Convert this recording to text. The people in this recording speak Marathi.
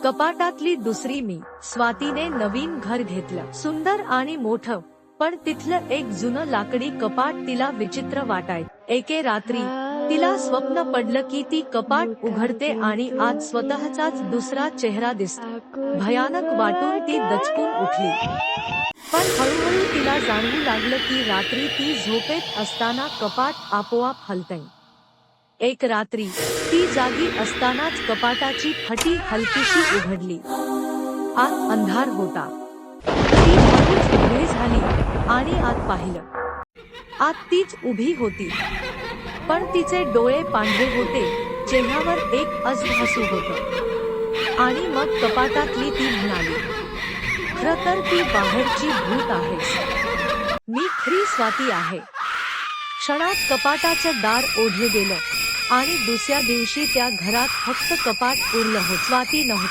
कपाटातली दुसरी मी. स्वातीने नवीन घर घेतलं, सुंदर आणि मोठं, पण तिथलं एक जुनं लाकडी कपाट तिला विचित्र वाटाय. एके रात्री तिला स्वप्न पडलं की ती कपाट उघडते आणि आत स्वतःचाच दुसरा चेहरा दिसतो. भयानक वाटून ती दचकून उठली. पण हळूहळू तिला जाणवू लागलं की रात्री ती झोपेत असताना कपाट आपोआप हलतंय. एक रात्री ती जागी असतानाच कपाटाची फटी हलकीशी उघडली. आत अंधार होता. ती हळूच उघडी झाली आणि आत पाहिलं. आत तीच उभी होती, पण तिचे डोळे पांढरे होते, चेहऱ्यावर एक अजब हसू होतं. आणि मग कपाटातली ती म्हणाली, खरं तर ती बाहेरची भूत आहेस. मी खरी स्वाती आहे. क्षणात कपाटाचं दार ओढलं गेलं आणि दुसऱ्या दिवशी त्या घरात फक्त कपाट उरलं होतं, स्वाती नव्हती.